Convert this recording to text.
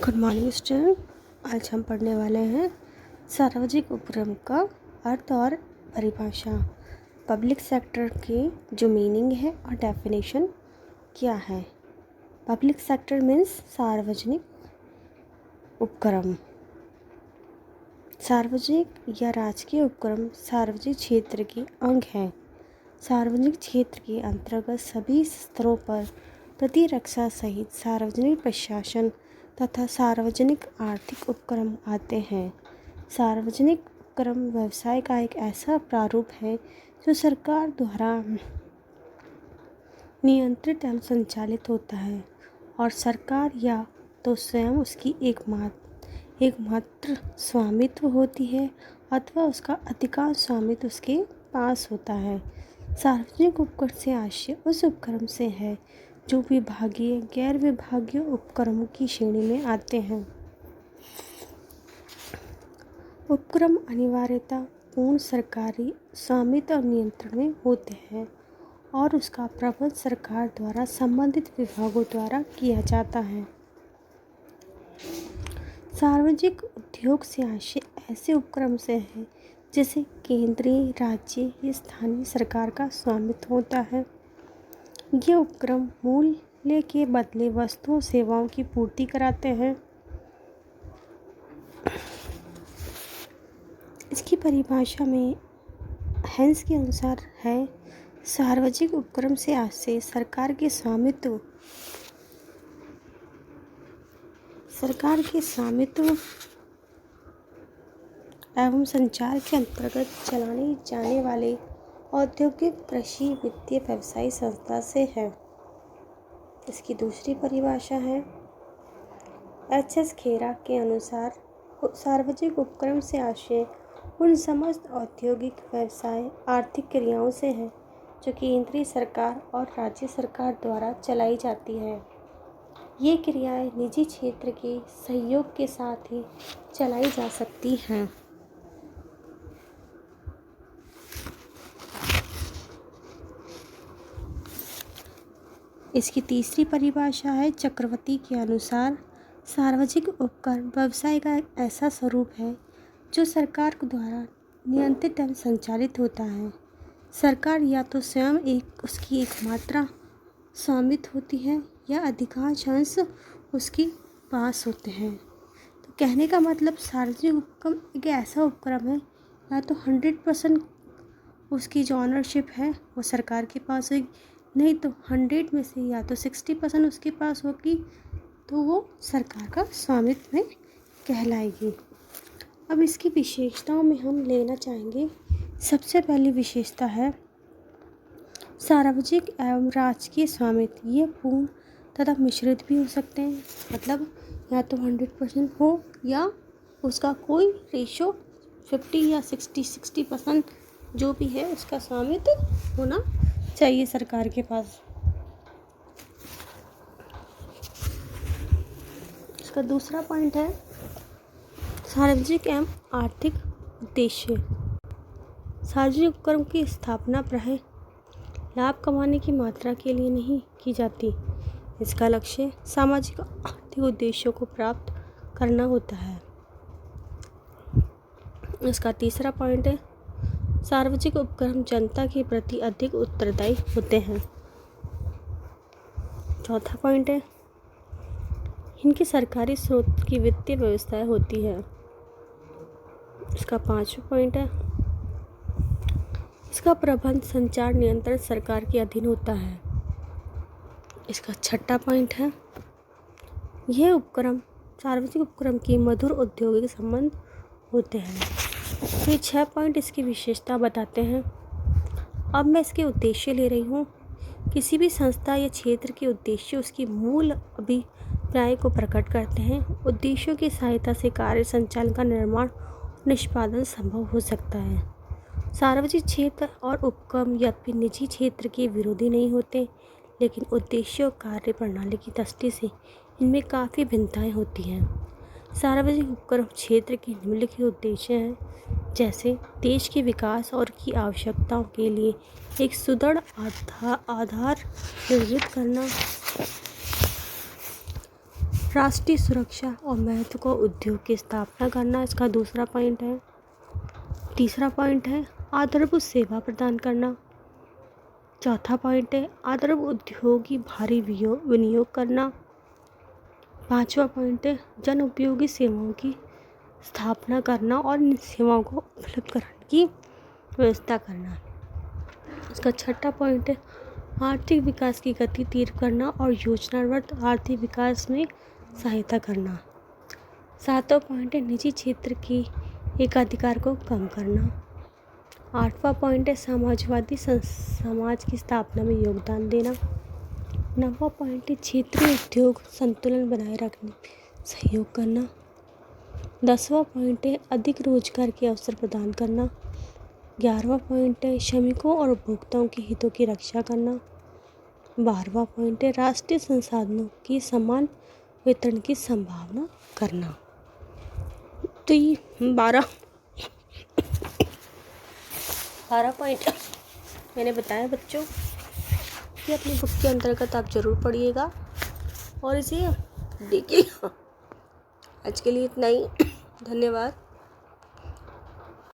Good morning student. आज हम पढ़ने वाले हैं सार्वजनिक उपक्रम का अर्थ और परिभाषा। पब्लिक सेक्टर की जो मीनिंग है और डेफिनेशन क्या है। पब्लिक सेक्टर मीन्स सार्वजनिक उपक्रम। सार्वजनिक या राजकीय उपक्रम सार्वजनिक क्षेत्र के अंग हैं। सार्वजनिक क्षेत्र के अंतर्गत सभी स्तरों पर प्रतिरक्षा सहित सार्वजनिक प्रशासन तथा सार्वजनिक आर्थिक उपक्रम आते हैं। सार्वजनिक उपक्रम व्यवसाय का एक ऐसा प्रारूप है जो सरकार द्वारा नियंत्रित एवं संचालित होता है और सरकार या तो स्वयं उसकी एकमात्र स्वामित्व होती है अथवा उसका अधिकांश स्वामित्व उसके पास होता है। सार्वजनिक उपक्रम से आशय उस उपक्रम से है जो विभागीय गैर विभागीय उपक्रमों की श्रेणी में आते हैं। उपक्रम अनिवार्यता पूर्ण सरकारी स्वामित्व और नियंत्रण में होते हैं और उसका प्रबंध सरकार द्वारा संबंधित विभागों द्वारा किया जाता है। सार्वजनिक उद्योग से आशय ऐसे उपक्रम से है जिसे केंद्रीय, राज्य या स्थानीय सरकार का स्वामित्व होता है। ये उपक्रम मूल्य के बदले वस्तुओं सेवाओं की पूर्ति कराते हैं। इसकी परिभाषा में हेंस के अनुसार है सार्वजनिक उपक्रम से आशय सरकार के स्वामित्व एवं संचार के अंतर्गत चलाए जाने वाले औद्योगिक, कृषि, वित्तीय, व्यवसायिक संस्था से है। इसकी दूसरी परिभाषा है एच.एस. खेरा के अनुसार सार्वजनिक उपक्रम से आशय उन समस्त औद्योगिक, व्यवसाय, आर्थिक क्रियाओं से है जो केंद्रीय सरकार और राज्य सरकार द्वारा चलाई जाती है। ये क्रियाएं निजी क्षेत्र के सहयोग के साथ ही चलाई जा सकती हैं। इसकी तीसरी परिभाषा है चक्रवर्ती के अनुसार सार्वजनिक उपक्रम व्यवसाय का एक ऐसा स्वरूप है जो सरकार द्वारा नियंत्रित एवं संचालित होता है। सरकार या तो स्वयं उसकी एकमात्र स्वामित्व होती है या अधिकांश अंश उसके पास होते हैं। तो कहने का मतलब सार्वजनिक उपक्रम एक ऐसा उपक्रम है या तो 100% उसकी जो ऑनरशिप है वो सरकार के पास होगी, नहीं तो 100 में से या तो 60% उसके पास होगी तो वो सरकार का स्वामित्व में कहलाएगी। अब इसकी विशेषताओं में हम लेना चाहेंगे। सबसे पहली विशेषता है सार्वजनिक एवं राजकीय स्वामित्व। ये पूर्ण तथा मिश्रित भी हो सकते हैं, मतलब या तो 100% हो या उसका कोई रेशो 50 या 60% जो भी है उसका स्वामित्व होना चाहिए सरकार के पास। इसका दूसरा पॉइंट है सार्वजनिक एवं आर्थिक उद्देश्य। सार्वजनिक उपक्रम की स्थापना प्रायः लाभ कमाने की मात्रा के लिए नहीं की जाती। इसका लक्ष्य सामाजिक आर्थिक उद्देश्यों को प्राप्त करना होता है। इसका तीसरा पॉइंट है सार्वजनिक उपक्रम जनता के प्रति अधिक उत्तरदायी होते हैं। चौथा पॉइंट है इनकी सरकारी स्रोत की वित्तीय व्यवस्थाएं होती है। इसका पांचवा पॉइंट है इसका प्रबंध, संचार, नियंत्रण सरकार के अधीन होता है। इसका छठा पॉइंट है यह उपक्रम सार्वजनिक उपक्रम की मधुर औद्योगिक संबंध होते हैं। ये 6 पॉइंट इसकी विशेषता बताते हैं। अब मैं इसके उद्देश्य ले रही हूँ। किसी भी संस्था या क्षेत्र के उद्देश्य उसकी मूल अभिप्राय को प्रकट करते हैं। उद्देश्यों की सहायता से कार्य संचालन का निर्माण निष्पादन संभव हो सकता है। सार्वजनिक क्षेत्र और उपक्रम यद्यपि निजी क्षेत्र के विरोधी नहीं होते, लेकिन उद्देश्य और कार्य प्रणाली की दृष्टि से इनमें काफ़ी भिन्नताएं होती हैं। सार्वजनिक उपक्रम क्षेत्र के निम्नलिखित उद्देश्य हैं, जैसे देश के विकास और की आवश्यकताओं के लिए एक सुदृढ़ आधार निर्मित करना, राष्ट्रीय सुरक्षा और महत्व को उद्योग की स्थापना करना इसका दूसरा पॉइंट है। तीसरा पॉइंट है आधारभूत सेवा प्रदान करना। चौथा पॉइंट है आधारभूत उद्योग की भारी विनियोग करना। पांचवा पॉइंट है जन उपयोगी सेवाओं की स्थापना करना और इन सेवाओं को उपलब्ध कराने की व्यवस्था करना। इसका छठा पॉइंट है आर्थिक विकास की गति तीव्र करना और योजनाबद्ध आर्थिक विकास में सहायता करना। सातवां पॉइंट है निजी क्षेत्र की एकाधिकार को कम करना। आठवां पॉइंट है समाजवादी समाज की स्थापना में योगदान देना। नौवां पॉइंट है क्षेत्रीय उद्योग संतुलन बनाए रखने में सहयोग करना। 10वां पॉइंट है अधिक रोजगार के अवसर प्रदान करना। 11वां पॉइंट है श्रमिकों और उपभोक्ताओं के हितों की रक्षा करना। 12वां पॉइंट है राष्ट्रीय संसाधनों की समान वितरण की संभावना करना। तो ये 12 पॉइंट मैंने बताया बच्चों कि अपनी बुक के अंतर्गत आप ज़रूर पढ़िएगा और इसे देखिएगा। आज के लिए इतना ही। धन्यवाद।